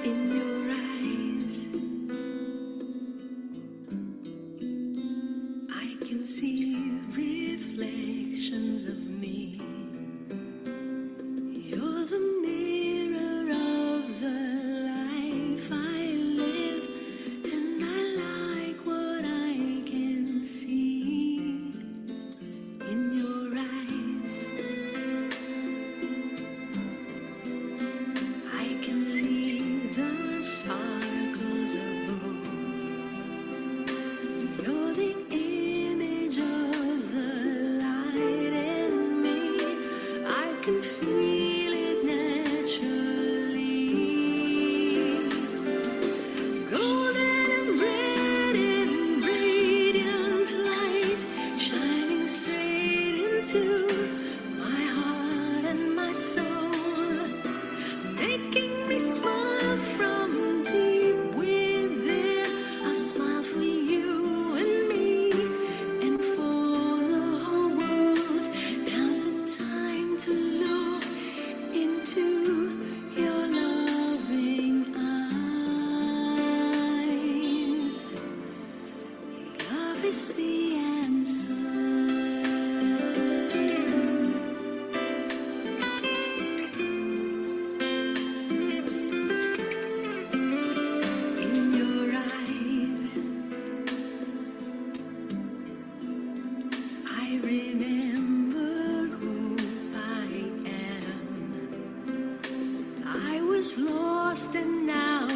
In your eyes, I can see reflections of me. You're the mirror of the life I live, and I like what I can see. In your eyes, I can see the sparkles of hope. You're the image of the light in me. I can feel it naturally. Golden and red and radiant light shining straight into my heart and my soul, making me smile from deep within. I'll smile for you and me and for the whole world. Now's the time to look into your loving eyes. Love is the answer. In your eyes, I remember who I am. I was lost, and now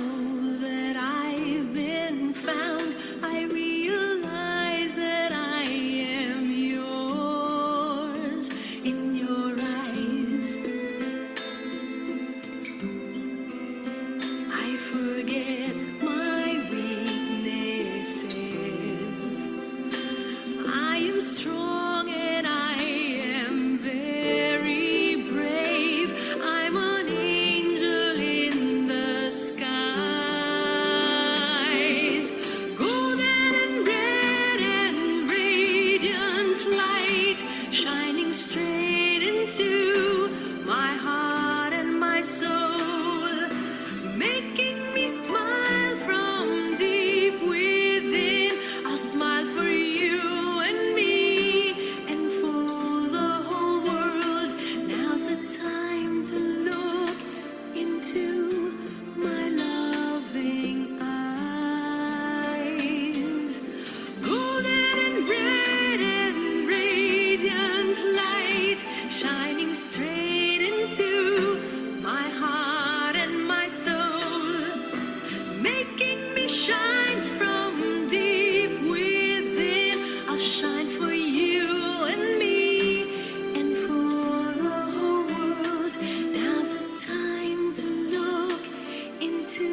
that I've been found, I realize that I am yours. In your eyes, I forget my weaknesses. I am strong and I am very brave. I'm an angel in the skies. Golden and red and radiant light shining straight into my heart and my soul, making me smile from deep within. I'll smile for you and me and for the whole world. Now's the time to look into my loving eyes. Golden and red and radiant light shining straight into my heart and my soul, making me shine from deep within. I'll shine for you and me and for the whole world. Now's the time to look into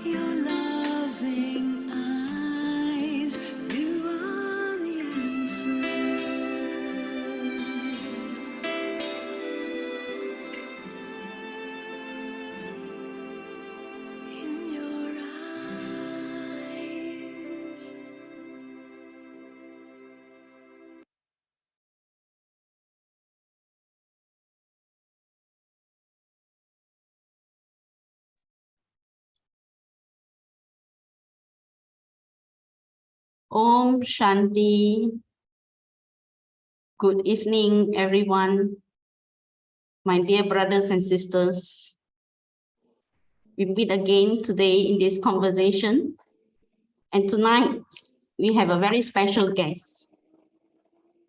your loving eyes. You are the answer. In your eyes. Om Shanti. Good evening, everyone. My dear brothers and sisters. We meet again today in this conversation. And tonight, we have a very special guest.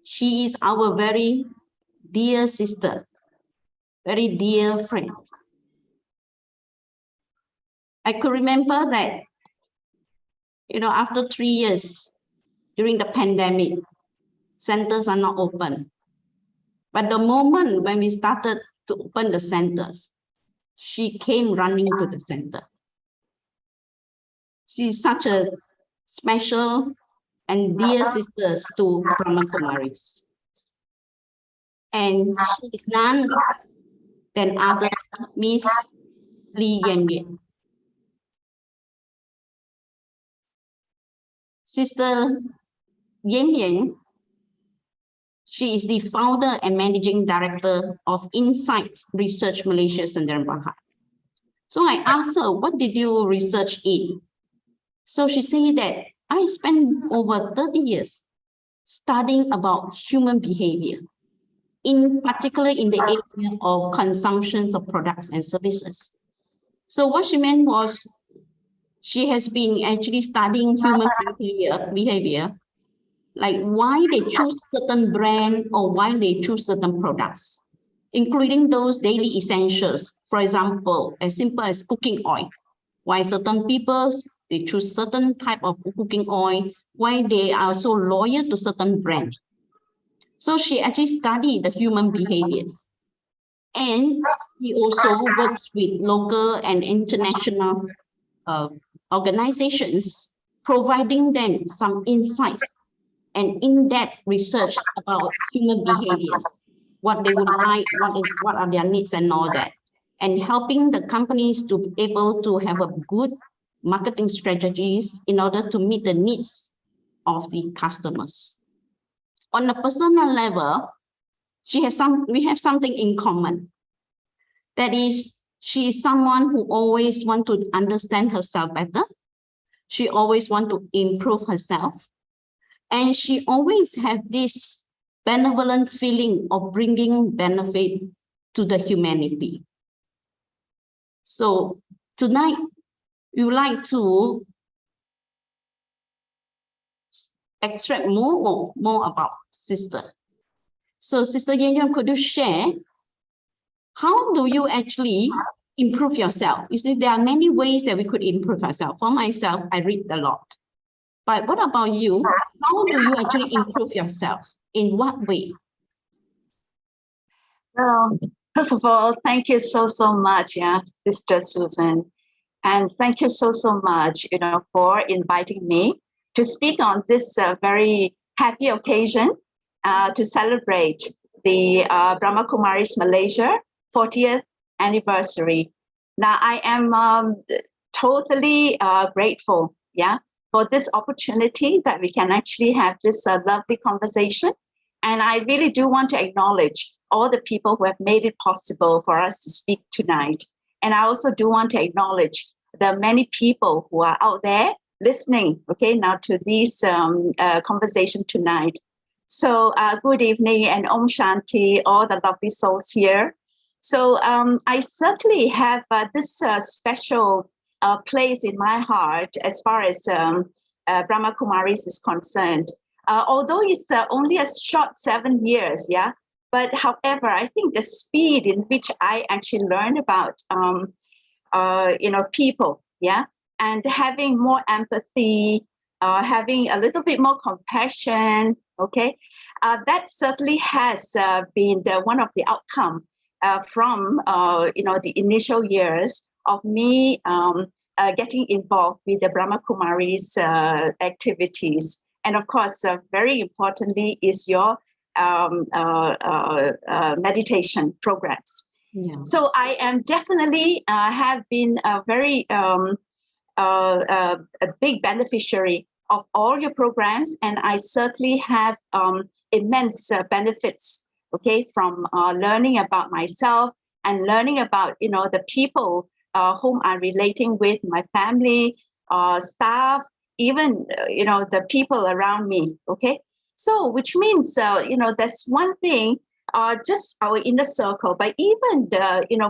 She is our very dear sister, very dear friend. I could remember that, after 3 years during the pandemic, centers are not open. But the moment when we started to open the centers, she came running to the center. She's such a special and dear sister to Brahma Kumaris. And she is none than other Miss Yeng. Sister Yeng, she is the founder and managing director of Insights Research Malaysia Sdn Bhd. So I asked her, what did you research in? So she said that I spent over 30 years studying about human behavior, in particular in the area of consumptions of products and services. So what she meant was she has been actually studying human behavior, like why they choose certain brand or why they choose certain products, including those daily essentials. For example, as simple as cooking oil. Why certain people, they choose certain type of cooking oil, why they are so loyal to certain brands. So she actually studied the human behaviors. And he also works with local and international organizations, providing them some insights and in-depth research about human behaviors, what they would like, what are their needs and all that, and helping the companies to be able to have a good marketing strategies in order to meet the needs of the customers. On a personal level, we have something in common. That is, she is someone who always want to understand herself better. She always want to improve herself. And she always have this benevolent feeling of bringing benefit to the humanity. So tonight, we would like to extract more about Sister. So Sister Yeng, could you share how do you actually improve yourself? You see, there are many ways that we could improve ourselves. For myself, I read a lot. But what about you? How do you actually improve yourself? In what way? Well, first of all, thank you so much, Sister Susan. And thank you so much, for inviting me to speak on this very happy occasion to celebrate the Brahma Kumaris Malaysia 40th anniversary. Now, I am totally grateful, for this opportunity that we can actually have this lovely conversation. And I really do want to acknowledge all the people who have made it possible for us to speak tonight. And I also do want to acknowledge the many people who are out there listening, now to this conversation tonight. So good evening and Om Shanti, all the lovely souls here. So I certainly have this special place in my heart as far as Brahma Kumaris is concerned. Although it's only a short 7 years, but however, I think the speed in which I actually learned about people, and having more empathy, having a little bit more compassion, that certainly has been one of the outcome from the initial years of me getting involved with the Brahma Kumaris activities. And of course, very importantly is your meditation programs. Yeah. So I am definitely have been a very a big beneficiary of all your programs, and I certainly have immense benefits, from learning about myself and learning about the people whom I'm relating with, my family, staff, even the people around me. So which means that's one thing, just our inner circle, but even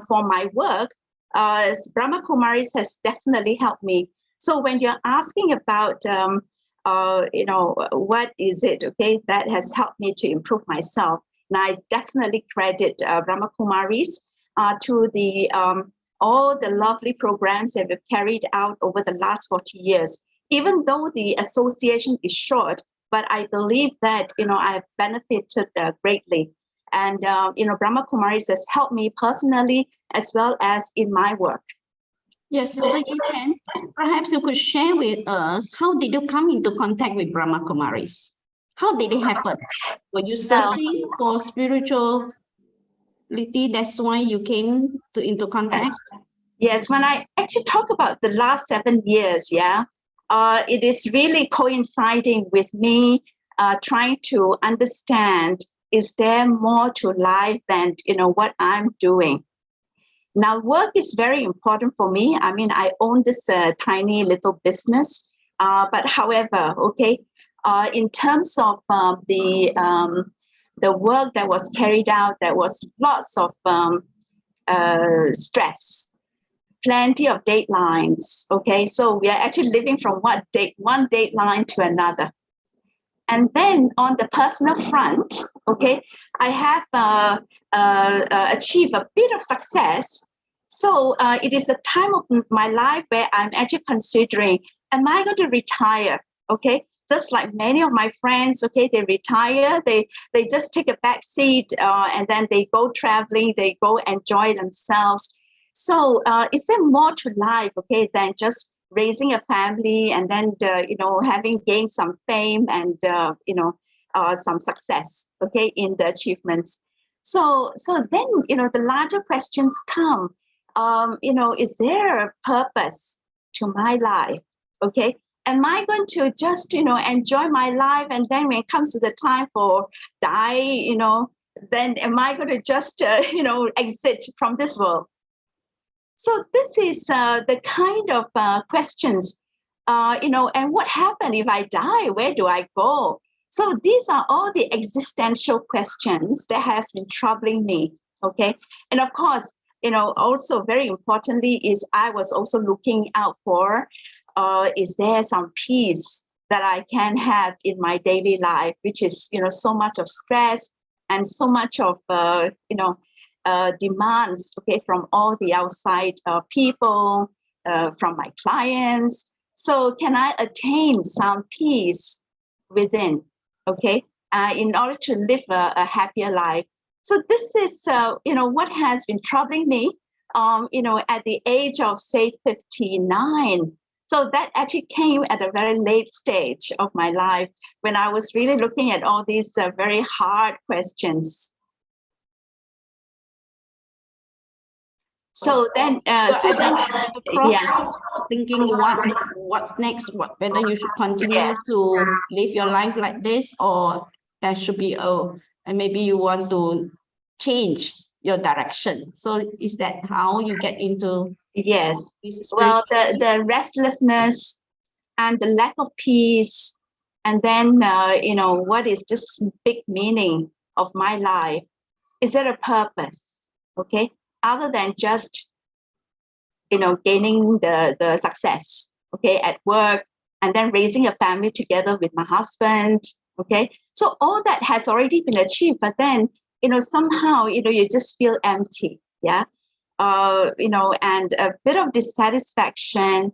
for my work, Brahma Kumaris has definitely helped me. So when you're asking about what is it that has helped me to improve myself, and I definitely credit Brahma Kumaris to the all the lovely programs that we've carried out over the last 40 years. Even though the association is short, but I believe that I've benefited greatly, and Brahma Kumaris has helped me personally as well as in my work. Yes, Sister Yeng, perhaps you could share with us, how did you come into contact with Brahma Kumaris? How did it happen? Were you searching for spirituality? That's why you came into contact? Yes, when I actually talk about the last 7 years, it is really coinciding with me trying to understand, is there more to life than what I'm doing? Now, work is very important for me. I mean, I own this tiny little business, but however, okay, in terms of the work that was carried out, there was lots of stress, plenty of deadlines. Okay, so we are actually living from one deadline to another. And then on the personal front, okay, I have achieved a bit of success. So it is a time of my life where I'm actually considering, am I going to retire? Okay, just like many of my friends, okay, they retire, they just take a back seat and then they go traveling, they go enjoy themselves. So is there more to life, okay, than just raising a family and then having gained some fame and some success, okay, in the achievements. So then the larger questions come. Is there a purpose to my life? Okay, am I going to just enjoy my life, and then when it comes to the time for die, then am I going to just exit from this world? So this is the kind of questions, and what happens if I die? Where do I go? So these are all the existential questions that has been troubling me, okay? And of course, also very importantly is I was also looking out for, is there some peace that I can have in my daily life, which is, so much of stress and so much of, demands, okay, from all the outside people, from my clients. So can I attain some peace within, okay, in order to live a happier life? So this is, what has been troubling me, at the age of, say, 59. So that actually came at a very late stage of my life when I was really looking at all these very hard questions. So then, thinking what's next, whether you should continue to live your life like this, or there should be and maybe you want to change your direction. So is that how you get into? Yes. Well, the restlessness and the lack of peace, and then what is this big meaning of my life? Is there a purpose? Okay, other than just gaining the success, okay, at work, and then raising a family together with my husband, okay. So all that has already been achieved, but then somehow you just feel empty, yeah, and a bit of dissatisfaction,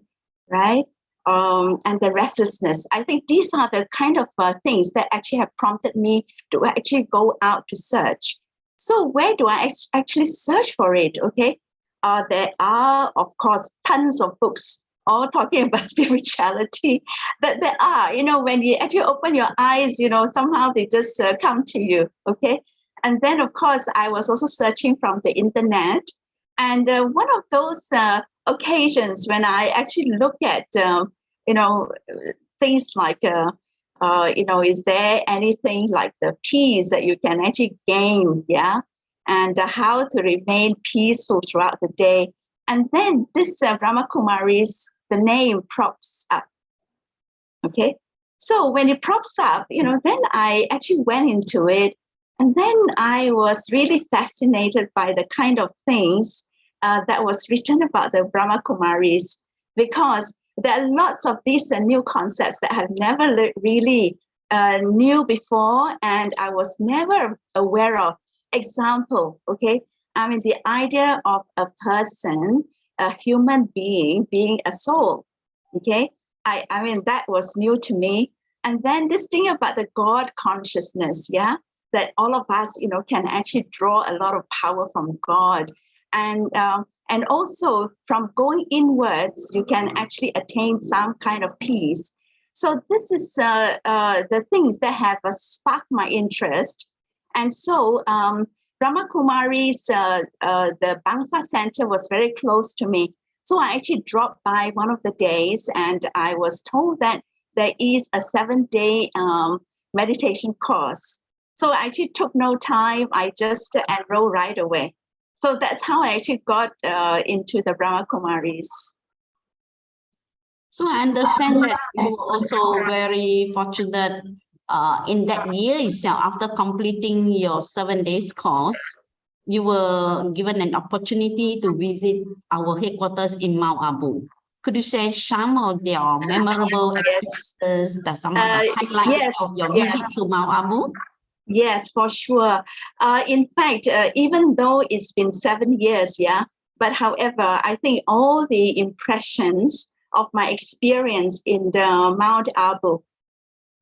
right? And the restlessness. I think these are the kind of things that actually have prompted me to actually go out to search. So where do I actually search for it? Okay, there are, of course, tons of books all talking about spirituality. That there are, when you actually open your eyes, somehow they just come to you. Okay, and then of course I was also searching from the internet, and one of those occasions when I actually look at things like is there anything like the peace that you can actually gain, yeah, and how to remain peaceful throughout the day. And then this Brahma Kumari's, the name props up. Okay, so when it props up, then I actually went into it, and then I was really fascinated by the kind of things that was written about the Brahma Kumaris, because there are lots of these new concepts that I've never really knew before, and I was never aware of. Example, okay, I mean the idea of a person, a human being a soul, okay. I mean that was new to me. And then this thing about the God consciousness, yeah, that all of us, can actually draw a lot of power from God. And also from going inwards, you can actually attain some kind of peace. So this is the things that have sparked my interest. And so Brahma Kumari's, the Bangsa Center was very close to me. So I actually dropped by one of the days, and I was told that there is a 7-day meditation course. So I actually took no time. I just enrolled right away. So that's how I actually got into the Brahma Kumaris. So I understand that you were also very fortunate in that year itself, after completing your 7 days course, you were given an opportunity to visit our headquarters in Mount Abu. Could you share some of your memorable experiences, some of the highlights of your visit to Mount Abu? Yes, for sure. In fact, even though it's been 7 years, but however, I think all the impressions of my experience in the Mount Abu,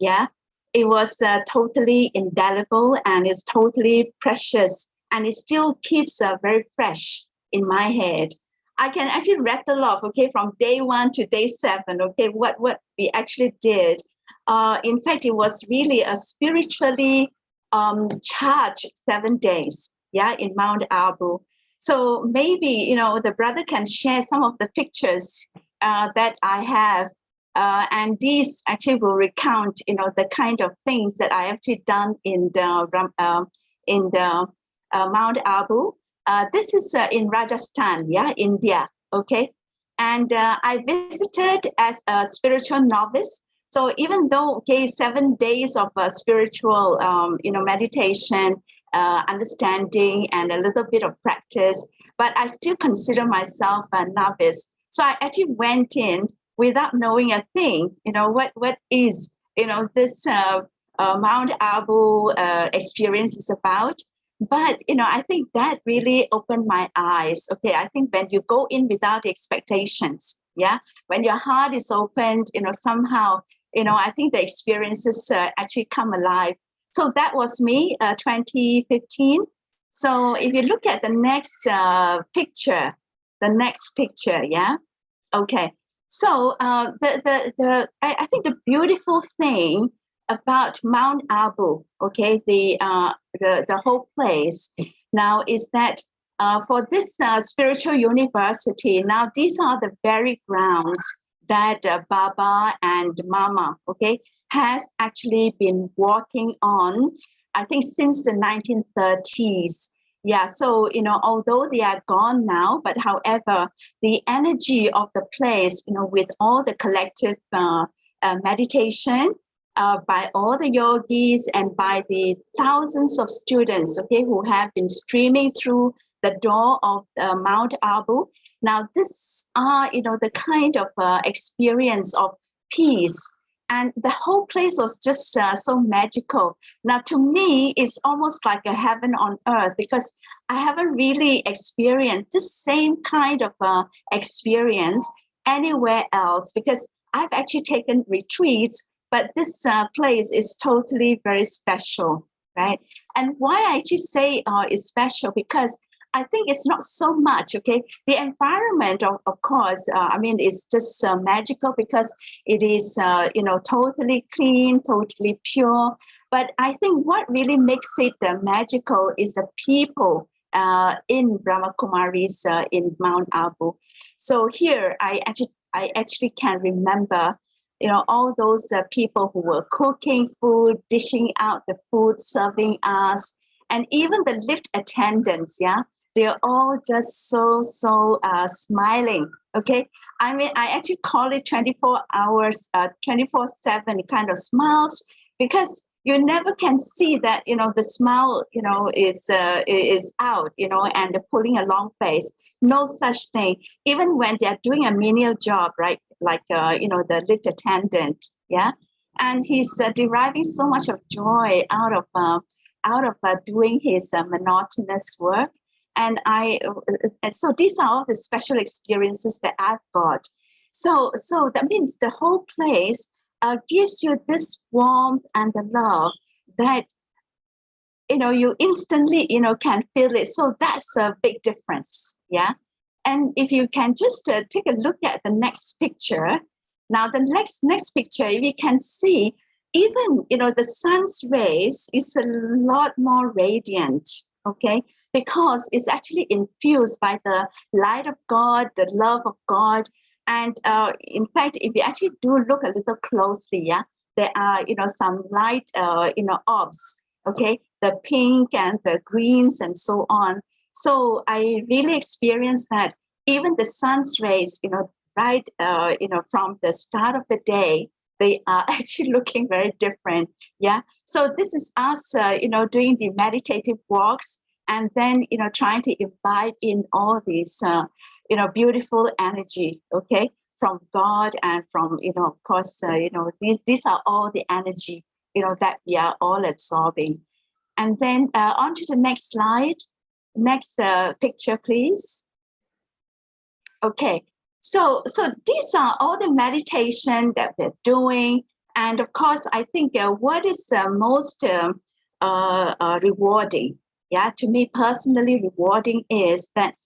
it was totally indelible and it's totally precious, and it still keeps very fresh in my head. I can actually rattle off, from day 1 to day 7, what we actually did. In fact, it was really a spiritually charged 7 days, in Mount Abu. So maybe, the brother can share some of the pictures that I have. And these actually will recount, the kind of things that I actually done in the Mount Abu. This is in Rajasthan, India, And I visited as a spiritual novice. So even though, 7 days of spiritual, meditation, understanding, and a little bit of practice, but I still consider myself a novice. So I actually went in without knowing a thing, what is, this Mount Abu experience is about. But, I think that really opened my eyes. I think when you go in without expectations, when your heart is opened, somehow, I think the experiences actually come alive. So that was me, 2015. So if you look at the next picture, Okay. So I think the beautiful thing about Mount Abu, the whole place now is that for this spiritual university, now these are the very grounds that Baba and Mama, has actually been working on, I think, since the 1930s. So, although they are gone now, but however, the energy of the place, with all the collective meditation by all the yogis and by the thousands of students, who have been streaming through the door of Mount Abu. Now, this are, the kind of experience of peace. And the whole place was just so magical. Now, to me, it's almost like a heaven on earth, because I haven't really experienced the same kind of experience anywhere else, because I've actually taken retreats, but this place is totally very special, right? And why I actually say it's special, because I think it's not so much, the environment, of course, it's just magical, because it is, totally clean, totally pure. But I think what really makes it magical is the people in Brahma Kumaris in Mount Abu. So here, I actually can remember, all those people who were cooking food, dishing out the food, serving us, and even the lift attendants, they're all just so smiling. I actually call it 24 hours, 24/7 kind of smiles, because you never can see that, the smile, is out, and pulling a long face. No such thing. Even when they're doing a menial job, right? Like, the lift attendant, and he's deriving so much of joy out of doing his monotonous work. And so these are all the special experiences that I've got. So that means the whole place gives you this warmth and the love that, you instantly, can feel it. So that's a big difference. And if you can just take a look at the next picture. Now, the next picture, we can see even, the sun's rays is a lot more radiant, because it's actually infused by the light of God, the love of God. And in fact, if you actually do look a little closely, there are, some light, orbs, the pink and the greens and so on. So I really experienced that even the sun's rays, right, from the start of the day, they are actually looking very different. Yeah. So this is us, doing the meditative walks, and then, trying to invite in all these, beautiful energy, okay, from God and from, of course, these are all the energy, that we are all absorbing. And then on to the next slide. Next picture, please. Okay, so these are all the meditation that we're doing. And of course, I think what is most rewarding, yeah, to me personally rewarding is that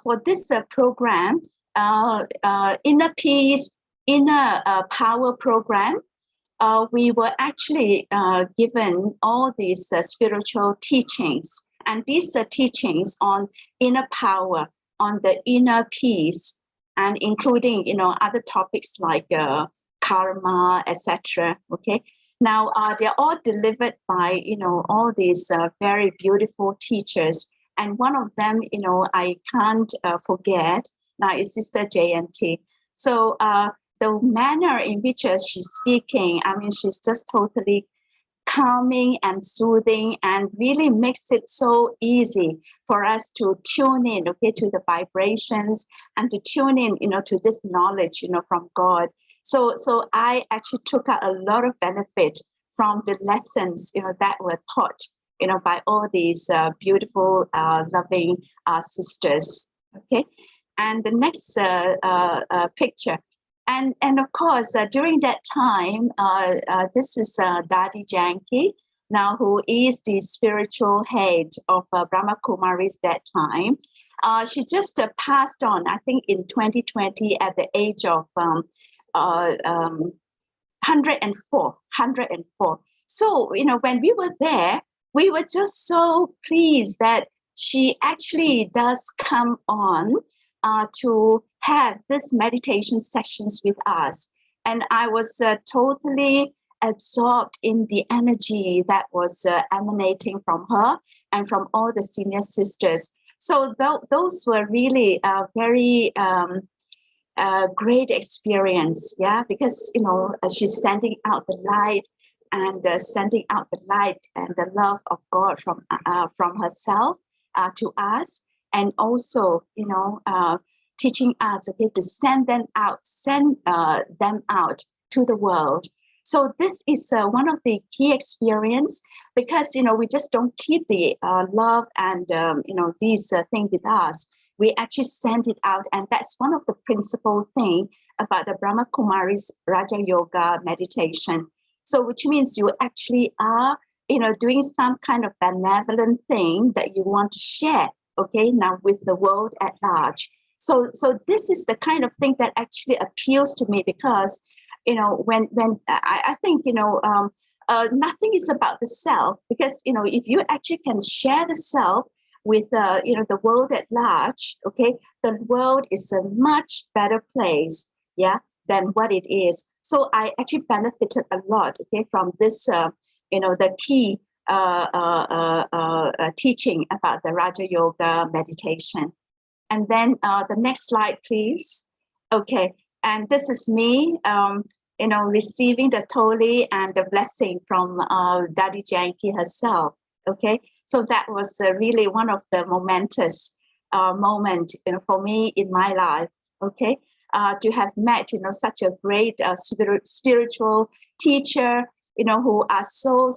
for this program, Inner Peace, Inner Power program, we were actually given all these spiritual teachings, and these teachings on inner power, on the inner peace, and including other topics like karma, etc. Okay, now they're all delivered by all these very beautiful teachers, and one of them I can't forget now is Sister Jayanti. So the manner in which she's speaking, I mean, she's just totally calming and soothing, and really makes it so easy for us to tune in, okay, to the vibrations, and to tune in, to this knowledge, from God. So I actually took out a lot of benefit from the lessons, that were taught, by all these beautiful, loving sisters. Okay, and the next picture. And of course, during that time, this is Dadi Janki, now who is the spiritual head of Brahma Kumaris that time. She just passed on, I think, in 2020 at the age of 104. So, when we were there, we were just so pleased that she actually does come on to have this meditation sessions with us. And I was totally absorbed in the energy that was emanating from her and from all the senior sisters. So those were really very great experience, yeah, because, she's sending out the light, and sending out the light and the love of God from herself to us, and also, teaching us, okay, to send them out to the world. So this is one of the key experience, because we just don't keep the love and these things with us. We actually send it out, and that's one of the principal thing about the Brahma Kumaris Raja Yoga meditation. So which means you actually are doing some kind of benevolent thing that you want to share, okay, now with the world at large. So this is the kind of thing that actually appeals to me, because when I think nothing is about the self, because if you actually can share the self with the world at large, okay, the world is a much better place, yeah, than what it is. So I actually benefited a lot, okay, from this the key teaching about the Raja Yoga meditation. And then the next slide, please. Okay, and this is me, receiving the Toli and the blessing from Dadi Janki herself. Okay, so that was really one of the momentous moment for me in my life. Okay, to have met such a great spiritual teacher, who are so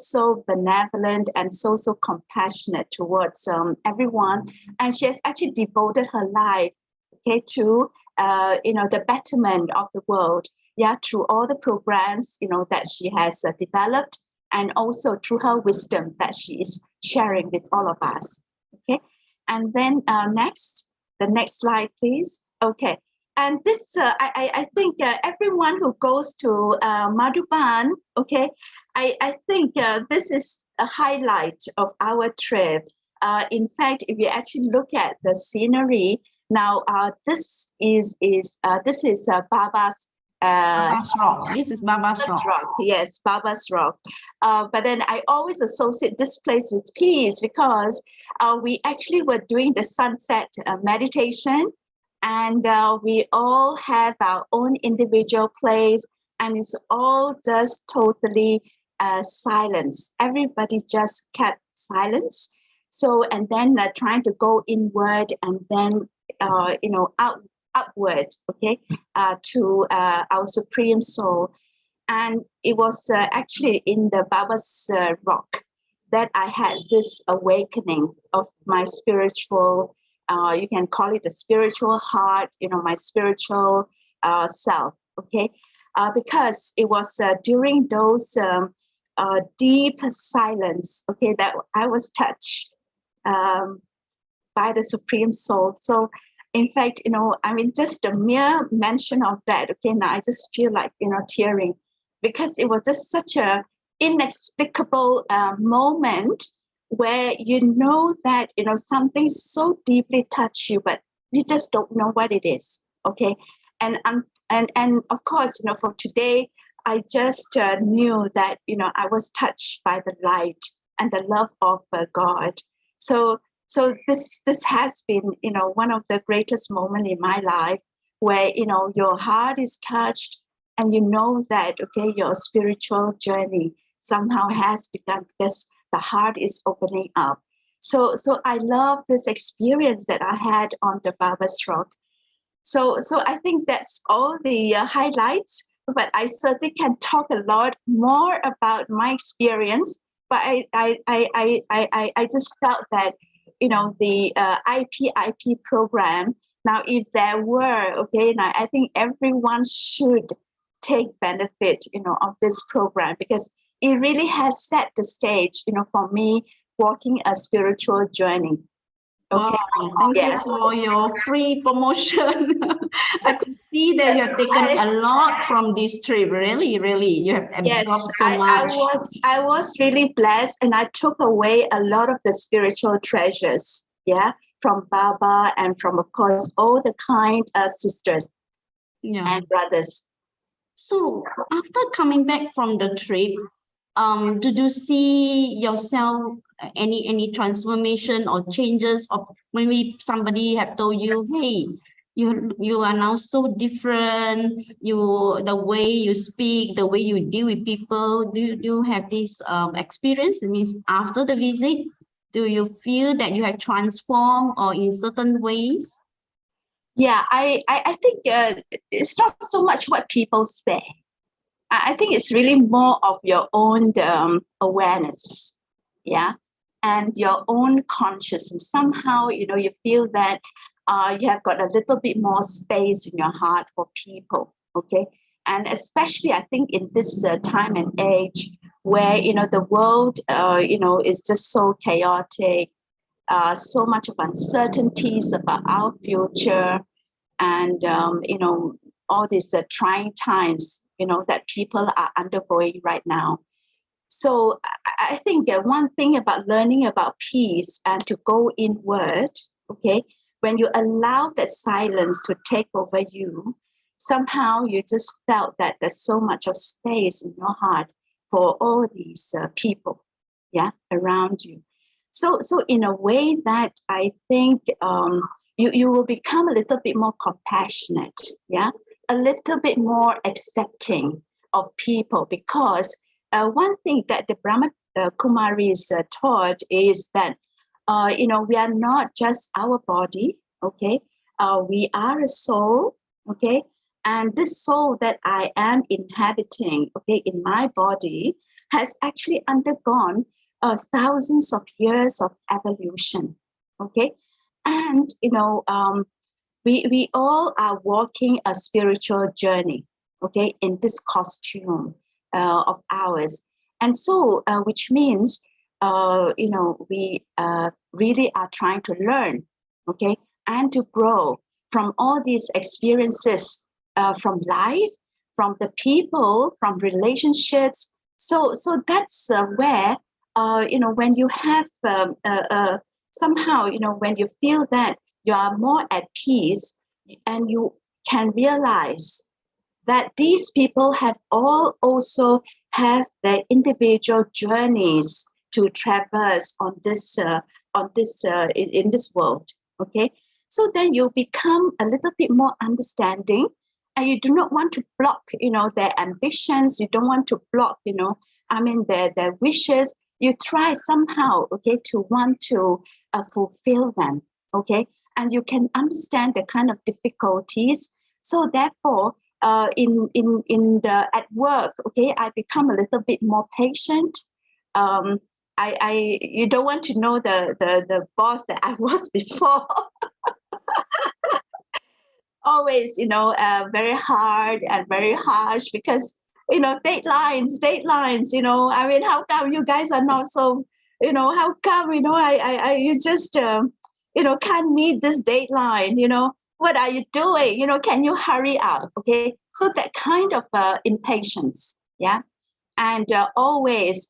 benevolent and so compassionate towards everyone. And she has actually devoted her life, okay, to the betterment of the world, yeah, through all the programs that she has developed, and also through her wisdom that she is sharing with all of us. Okay, and then the next slide, please. Okay. And this, I think everyone who goes to Madhuban, okay, I think this is a highlight of our trip. In fact, if you actually look at the scenery now, this is Baba's Baba's Rock. This is Baba's Baba's Rock. Rock, yes, Baba's Rock. But then I always associate this place with peace because we actually were doing the sunset meditation, and we all have our own individual place, and it's all just totally silence. Everybody just kept silence. So, and then trying to go inward, and then upward, okay, to our Supreme Soul. And it was actually in the Baba's Rock that I had this awakening of my spiritual, you can call it a spiritual heart, my spiritual self, okay? Because it was during those deep silence, okay, that I was touched by the Supreme Soul. So in fact, just the mere mention of that, okay, now I just feel like, tearing, because it was just such a inexplicable moment where that, something so deeply touched you, but you just don't know what it is, okay? And of course, for today, I just knew that, I was touched by the light and the love of God. So this has been, one of the greatest moments in my life where, your heart is touched and that, okay, your spiritual journey somehow has begun because the heart is opening up. So I love this experience that I had on the Baba's Rock. So I think that's all the highlights, but I certainly can talk a lot more about my experience. But I just felt that, the IP program. Now, if there were, okay, now I think everyone should take benefit, of this program, because it really has set the stage, for me walking a spiritual journey. Okay. Wow, thank Yes. you for your free promotion. I could see that you have taken a lot from this trip. Really, really, you have absorbed so much. I was really blessed, and I took away a lot of the spiritual treasures, yeah, from Baba and from, of course, all the kind sisters and brothers. So after coming back from the trip, did you see yourself any transformation or changes, or maybe somebody have told you, hey, you are now so different, the way you speak, the way you deal with people? Do you have this experience? It means after the visit, do you feel that you have transformed or in certain ways? Yeah, I think it's not so much what people say. I think it's really more of your own awareness, yeah, and your own consciousness. Somehow, you feel that you have got a little bit more space in your heart for people, okay? And especially, I think in this time and age where, the world, is just so chaotic, so much of uncertainties about our future, and all these trying times that people are undergoing right now. So I think one thing about learning about peace and to go inward, okay, when you allow that silence to take over you, somehow you just felt that there's so much of space in your heart for all these people, yeah, around you. So in a way that I think you will become a little bit more compassionate, yeah, a little bit more accepting of people, because one thing that the Brahma Kumaris taught is that, we are not just our body, okay? We are a soul, okay? And this soul that I am inhabiting, okay, in my body has actually undergone thousands of years of evolution, okay? And, we all are walking a spiritual journey, okay, in this costume of ours. And so, which means, we really are trying to learn, okay, and to grow from all these experiences from life, from the people, from relationships. So that's where, when you have somehow, when you feel that you are more at peace and you can realize that these people have all also have their individual journeys to traverse on this in this world. Okay, so then you become a little bit more understanding, and you do not want to block, their ambitions. You don't want to block, their wishes. You try somehow, okay, to want to fulfill them. Okay, and you can understand the kind of difficulties. So therefore, at work, okay, I become a little bit more patient. You don't want to know the boss that I was before. Always, very hard and very harsh, because deadlines. I mean, how come you guys are not so? How come you just can't meet this deadline? What are you doing? Can you hurry up? Okay, so that kind of impatience, yeah. And always,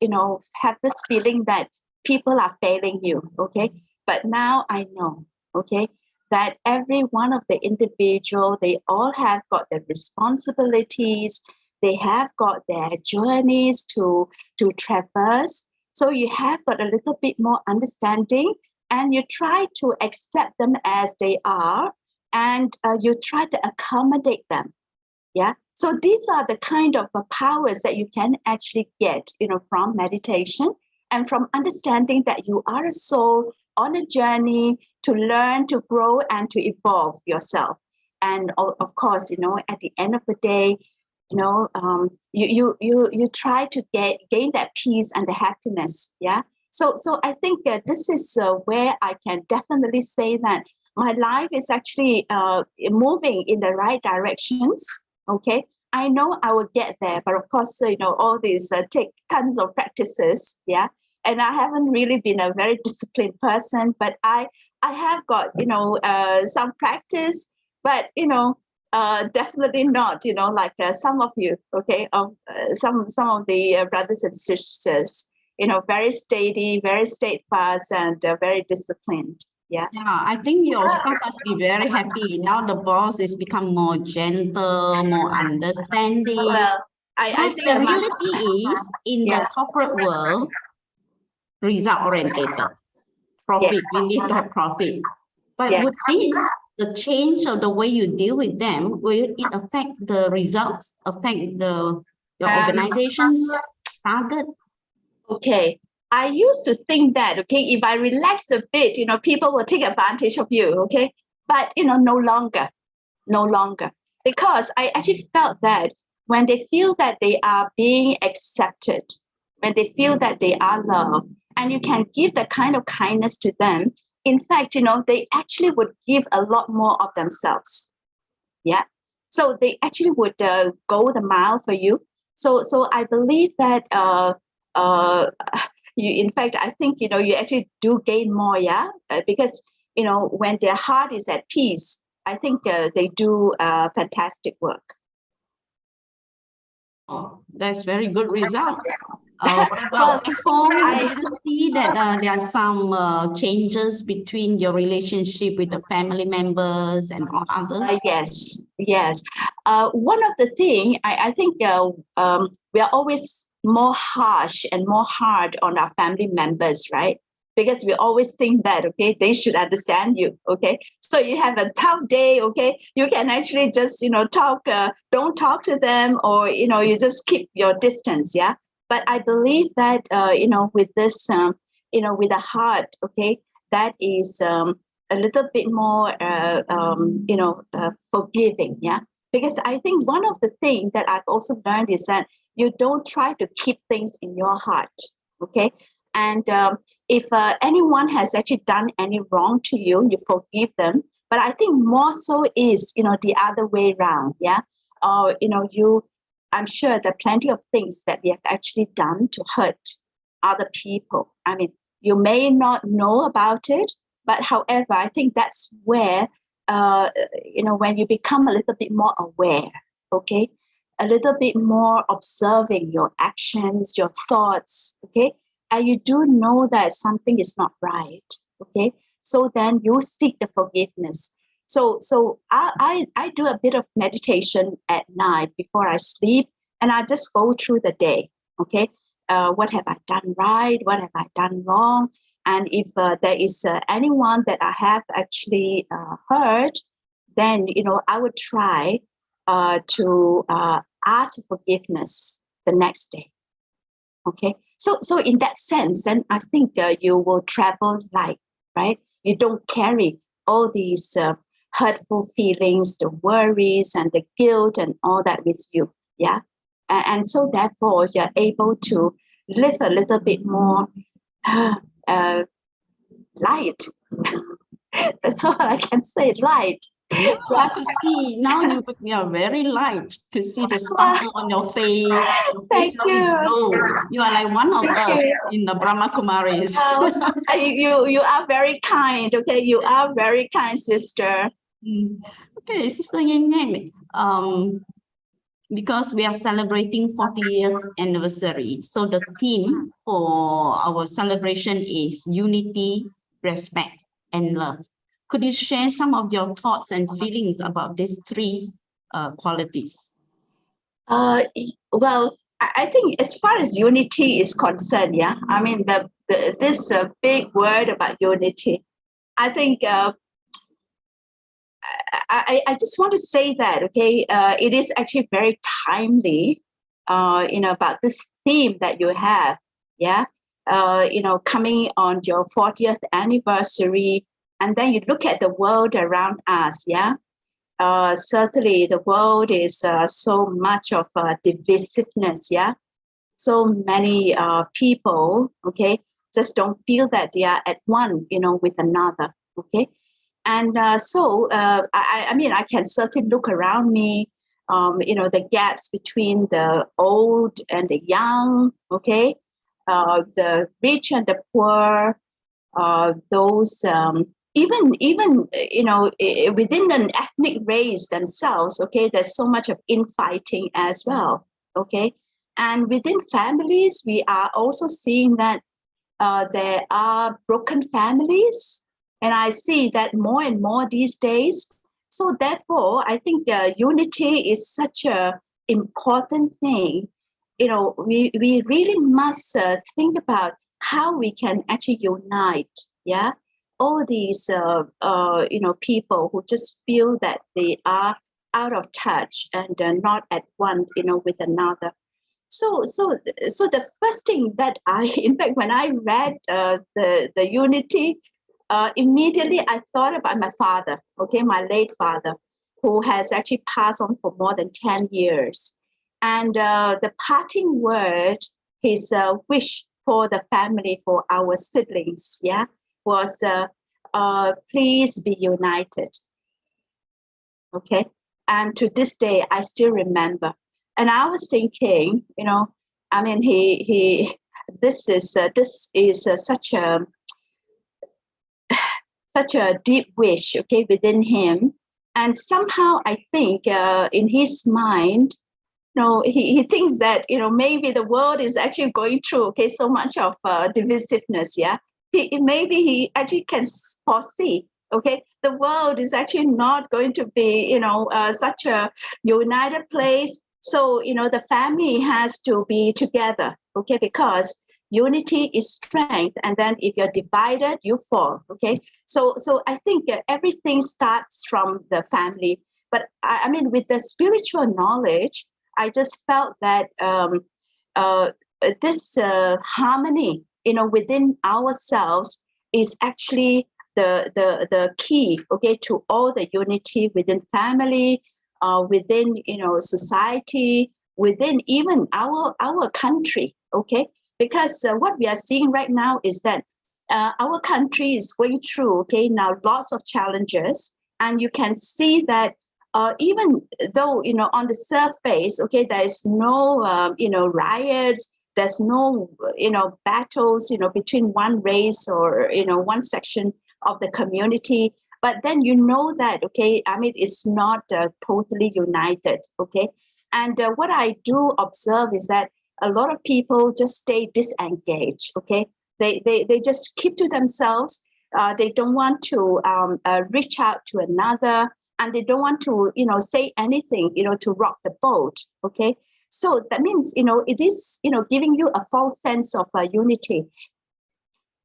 have this feeling that people are failing you, okay? But now I know, okay, that every one of the individual, they all have got their responsibilities, they have got their journeys to traverse. So you have got a little bit more understanding, and you try to accept them as they are, and you try to accommodate them. Yeah. So these are the kind of powers that you can actually get, from meditation and from understanding that you are a soul on a journey to learn, to grow, and to evolve yourself. And of course, at the end of the day, you try to gain that peace and the happiness. Yeah. So I think that this is where I can definitely say that my life is actually moving in the right directions. Okay, I know I will get there, but of course, all these take tons of practices, yeah. And I haven't really been a very disciplined person, but I have got some practice, but definitely not like some of you, okay, some of the brothers and sisters, very steady, very steadfast, and very disciplined. Yeah. Yeah, I think your staff must be very happy. Now the boss is become more gentle, more understanding. Well, I But think the I must. reality is, in the Yeah. corporate world, result orientated. Profit, Yes. we need to have profit. But Yes. with this, the change of the way you deal with them, will it affect the results, affect your organization's target? Okay. I used to think that, okay, if I relax a bit, people will take advantage of you, okay? But, no longer, because I actually felt that when they feel that they are being accepted, when they feel that they are loved, and you can give that kind of kindness to them, in fact, they actually would give a lot more of themselves. Yeah. So they actually would go the mile for you. So I believe that in fact, I think you actually do gain more, yeah, because when their heart is at peace, I think they do fantastic work. Oh, that's very good result. What about at home? Do you see that there are some changes between your relationship with the family members and all others? Yes. One of the thing I think we are always more harsh and more hard on our family members, right? Because we always think that, okay, they should understand you, okay? So you have a tough day, okay? You can actually just, don't talk to them, or, you just keep your distance, yeah? But I believe that, with this, with a heart, okay, that is a little bit more, forgiving, yeah? Because I think one of the things that I've also learned is that you don't try to keep things in your heart, okay? And if anyone has actually done any wrong to you, you forgive them. But I think more so is, the other way around, yeah? Or, I'm sure there are plenty of things that we have actually done to hurt other people. I mean, you may not know about it, but however, I think that's where, when you become a little bit more aware, okay? A little bit more observing your actions, your thoughts, okay? And you do know that something is not right, okay? So then you seek the forgiveness. So I do a bit of meditation at night before I sleep, and I just go through the day. Okay, what have I done right? What have I done wrong? And if there is anyone that I have actually hurt, then I would try to ask forgiveness the next day. Okay, so in that sense, then I think you will travel light, right? You don't carry all these hurtful feelings, the worries and the guilt and all that with you. Yeah, and so therefore you're able to live a little bit more light. That's all I can say. Light. Yeah, I could see now you are very light. To see the sparkle on your face. Your face Thank very you. glow. You are like one of Thank us you. in the Brahma Kumaris. You are very kind. Okay, you are very kind, sister. Okay, Sister Yeng, because we are celebrating 40th anniversary, so the theme for our celebration is unity, respect, and love. Could you share some of your thoughts and feelings about these three qualities? Well, I think as far as unity is concerned, yeah, I mean this big word about unity. I think I just want to say that, okay, it is actually very timely, about this theme that you have, yeah, coming on your 40th anniversary, and then you look at the world around us, yeah. Certainly, the world is so much of divisiveness, yeah. So many people, okay, just don't feel that they are at one, with another, okay. And I mean, I can certainly look around me, the gaps between the old and the young, okay, the rich and the poor, those even within an ethnic race themselves, okay, there's so much of infighting as well, okay. And within families, we are also seeing that there are broken families, and I see that more and more these days. So therefore, I think unity is such a important thing. We really must think about how we can actually unite. Yeah, all these people who just feel that they are out of touch and not at one, with another. So the first thing that in fact, when I read the unity, immediately I thought about my father, okay, my late father, who has actually passed on for more than 10 years. And the parting word, his wish for the family, for our siblings, yeah, was please be united. Okay. And to this day, I still remember. And I was thinking, I mean, this is such a deep wish, okay, within him. And somehow I think in his mind, he thinks that, maybe the world is actually going through, okay, so much of divisiveness, yeah. Maybe he actually can foresee, okay, the world is actually not going to be, such a united place. So, the family has to be together, okay, because unity is strength. And then if you're divided, you fall, okay. So I think everything starts from the family. But I mean, with the spiritual knowledge, I just felt that this harmony, within ourselves is actually the key, okay, to all the unity within family, within society, within even our country, okay. Because what we are seeing right now is that our country is going through, okay, now lots of challenges, and you can see that even though, on the surface, okay, there is no, riots, there's no, battles, between one race or, one section of the community. But then that, okay, I mean, it's not totally united, okay. And what I do observe is that a lot of people just stay disengaged, okay. They just keep to themselves. They don't want to reach out to another, and they don't want to, say anything, to rock the boat. Okay. So that means, it is, giving you a false sense of unity.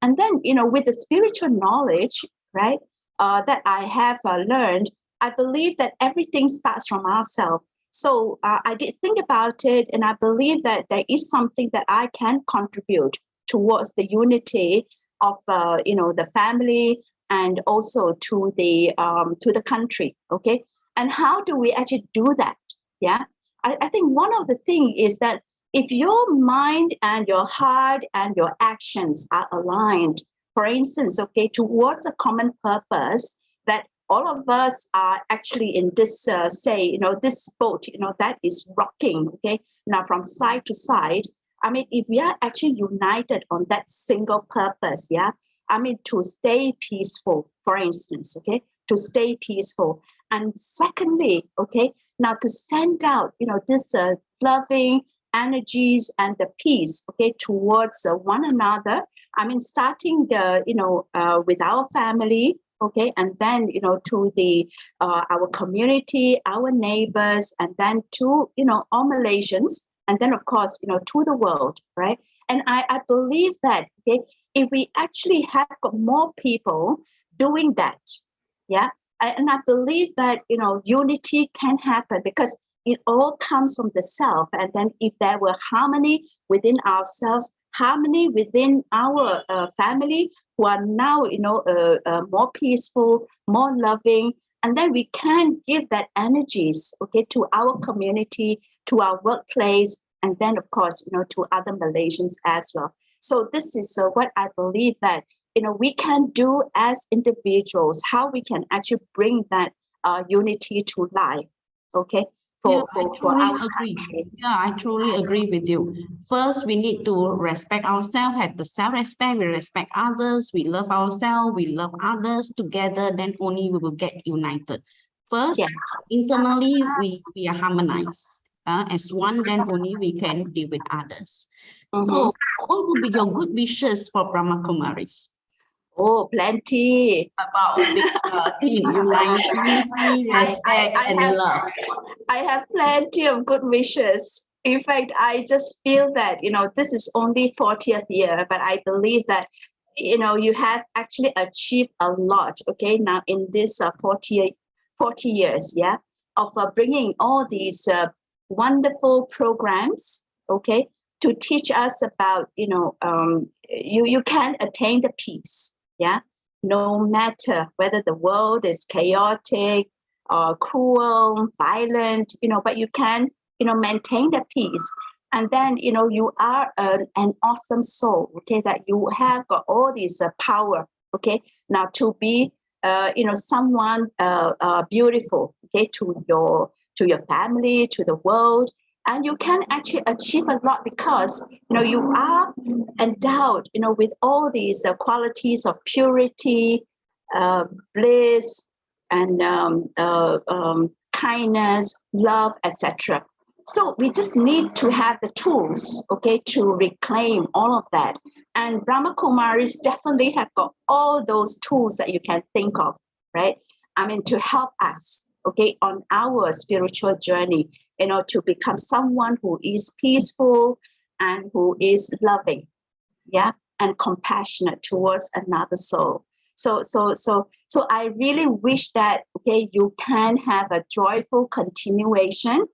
And then, with the spiritual knowledge, right, that I have learned, I believe that everything starts from ourselves. So I did think about it, and I believe that there is something that I can contribute towards the unity of, the family, and also to the country. Okay. And how do we actually do that? Yeah. I think one of the things is that if your mind and your heart and your actions are aligned, for instance, okay, towards a common purpose, that all of us are actually in this, this boat, that is rocking, okay, now from side to side. I mean, if we are actually united on that single purpose, yeah, I mean, to stay peaceful, for instance, okay, to stay peaceful. And secondly, okay, now to send out, this loving energies and the peace, okay, towards one another. I mean, starting with our family, okay, and then, to the our community, our neighbors, and then to, all Malaysians, and then, of course, to the world, right? And I believe that, okay, if we actually have got more people doing that, yeah, and I believe that, unity can happen, because it all comes from the self. And then if there were harmony within ourselves, harmony within our family, who are now, more peaceful, more loving, and then we can give that energies, okay, to our community, to our workplace, and then, of course, to other Malaysians as well. So this is what I believe that, we can do as individuals, how we can actually bring that unity to life, okay? For our agree. country. Yeah, I truly agree with you. First, we need to respect ourselves, have the self-respect, we respect others, we love ourselves, we love others. Together, then only we will get united. First, Yes. internally, we are harmonized. As one, then only we can deal with others. So, what would be your good wishes for Brahma Kumaris? Oh, plenty. About this theme, unity, respect, and love. I have plenty of good wishes. In fact, I just feel that, this is only 40th year, but I believe that, you have actually achieved a lot, okay, now in this 40 years, yeah, of bringing all these wonderful programs, okay, to teach us about, you can attain the peace, yeah, no matter whether the world is chaotic, cruel, violent, but you can, maintain the peace. And then, you are an awesome soul, okay, that you have got all this power, okay, now to be, someone beautiful, okay, to your family, to the world. And you can actually achieve a lot because, you are endowed, with all these qualities of purity, bliss, and kindness, love, etc. So we just need to have the tools, okay, to reclaim all of that. And Brahma Kumaris definitely have got all those tools that you can think of, right? I mean, to help us, okay, on our spiritual journey, to become someone who is peaceful and who is loving, yeah, and compassionate towards another soul. So I really wish that, okay, you can have a joyful continuation,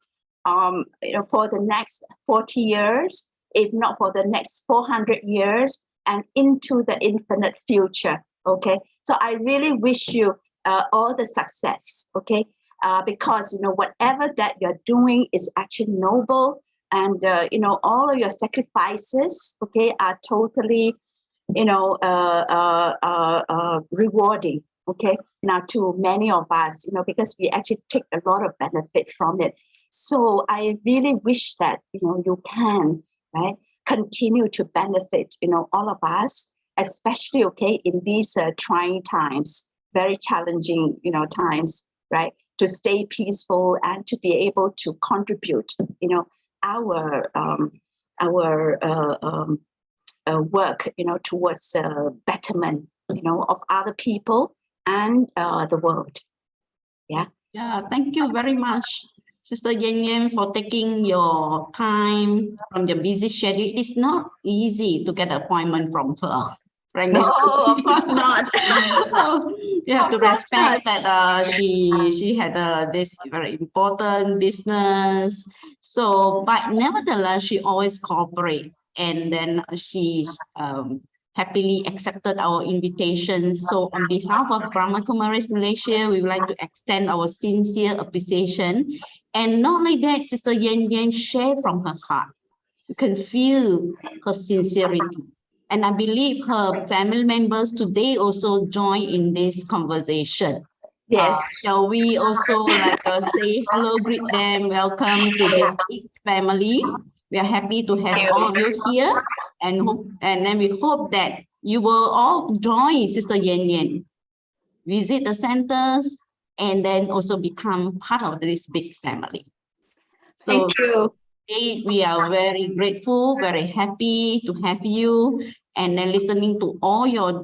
for the next 40 years, if not for the next 400 years, and into the infinite future, okay? So I really wish you all the success, okay? Because, whatever that you're doing is actually noble, and, all of your sacrifices, okay, are totally, rewarding, okay, now to many of us, because we actually take a lot of benefit from it. So I really wish that, you can, right, continue to benefit, all of us, especially, okay, in these trying times, very challenging, times, right, to stay peaceful and to be able to contribute, our work, towards betterment of other people and the world. Yeah. Yeah, thank you very much, Sister Yeng, for taking your time from your busy schedule. It is not easy to get an appointment from her. No, of course not. So you have to Of course respect that she had this very important business. So, but nevertheless, she always cooperate, and then she happily accepted our invitation. So, on behalf of Brahma Kumaris Malaysia, we would like to extend our sincere appreciation. And not only that, Sister Yeng shared from her heart. You can feel her sincerity. And I believe her family members today also join in this conversation. Yes. Shall we also say hello, greet them, welcome to this big family. We are happy to have all of you here, and then we hope that you will all join Sister Yeng, visit the centers, and then also become part of this big family. So thank you. we are very grateful, very happy to have you, and then listening to all your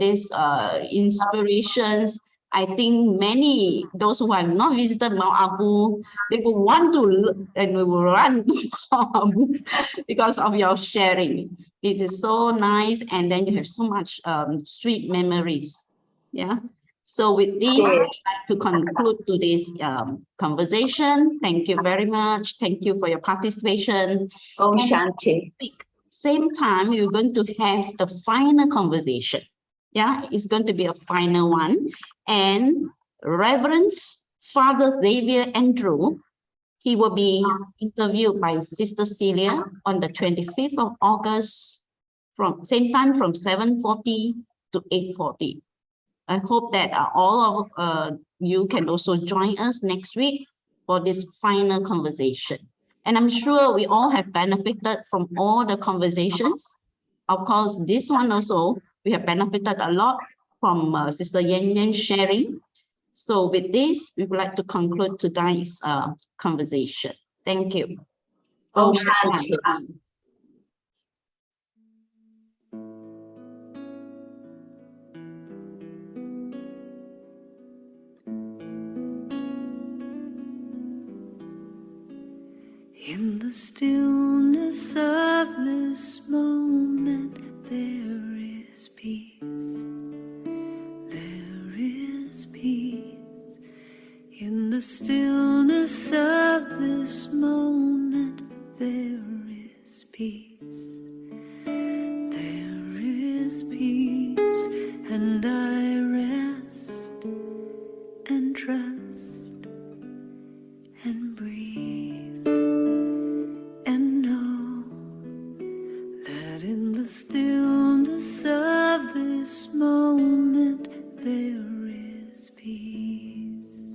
inspirations. I think those who have not visited Mount Abu, they will want to and we will run to Mount Abu because of your sharing. It is so nice, and then you have so much sweet memories. Yeah. So with this, I'd like to conclude today's conversation. Thank you very much. Thank you for your participation. Om Shanti. Same time, we're going to have the final conversation. Yeah, it's going to be a final one. And Reverend Father Xavier Andrew, he will be interviewed by Sister Celia on the 25th of August, from same time from 7:40 to 8:40. I hope that all of you can also join us next week for this final conversation. And I'm sure we all have benefited from all the conversations. Of course, this one also, we have benefited a lot from Sister Yeng sharing. So with this, we would like to conclude tonight's conversation. Thank you. Om Shanti. In the stillness of this moment, there is peace. There is peace. In the stillness of this moment, there is peace. There is peace, and I rest and trust and breathe and know that in the stillness of this moment there is peace.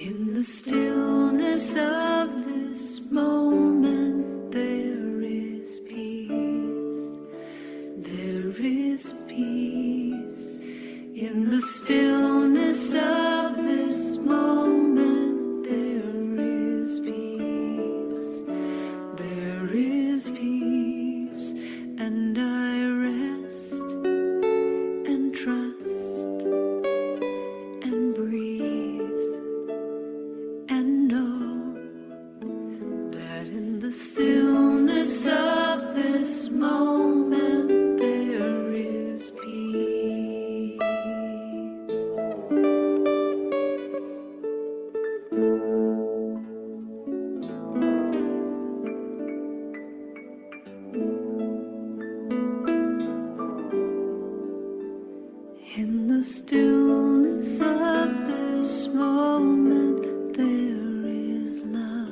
In the stillness of this moment, there is peace. There is peace. In the stillness of this moment, there is peace. There is peace, and I rest and trust and breathe and know that in the stillness of this moment there is peace. In the stillness of this moment there is love.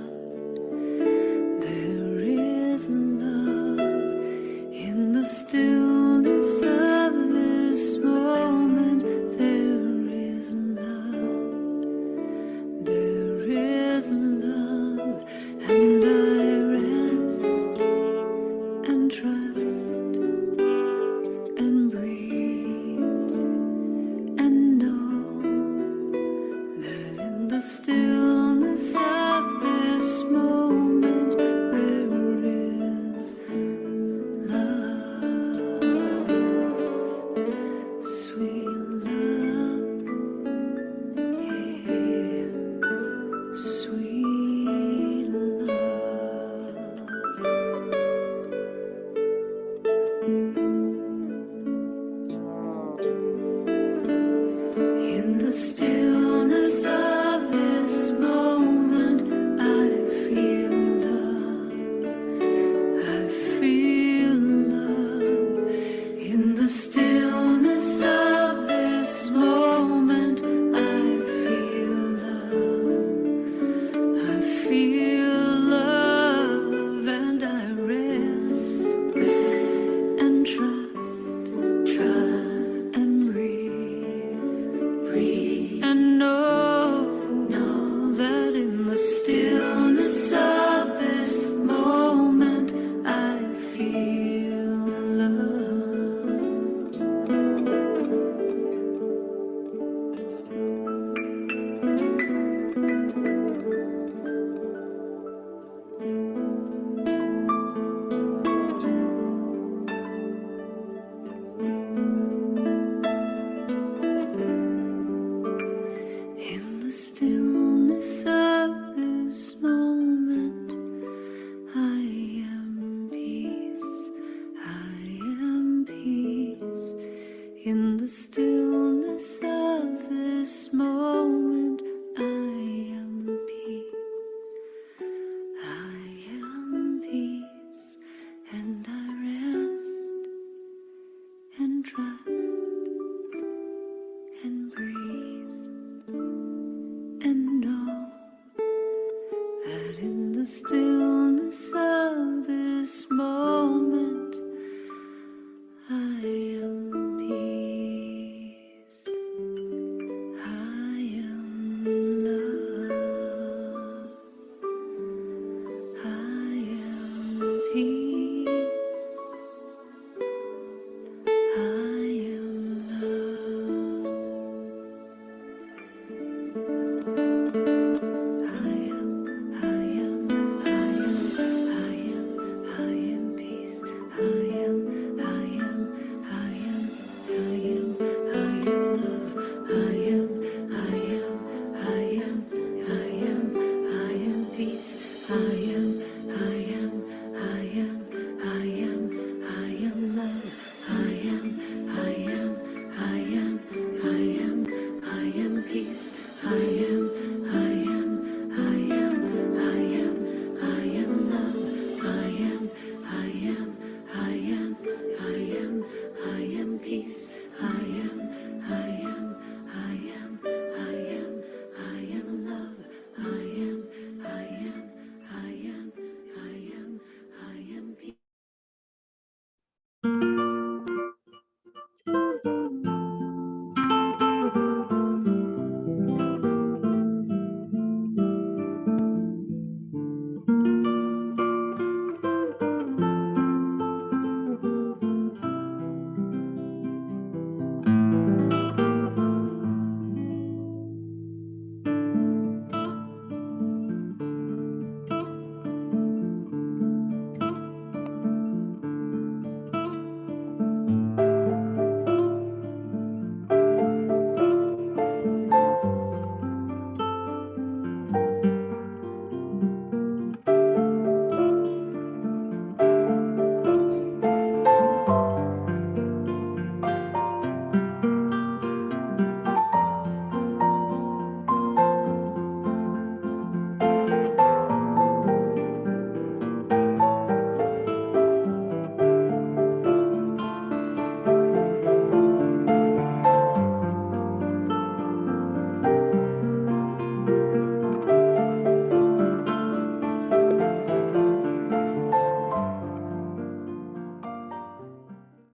There is love. In stillness of this moment, I am peace. I am love. I am peace. I am love. I am peace. I am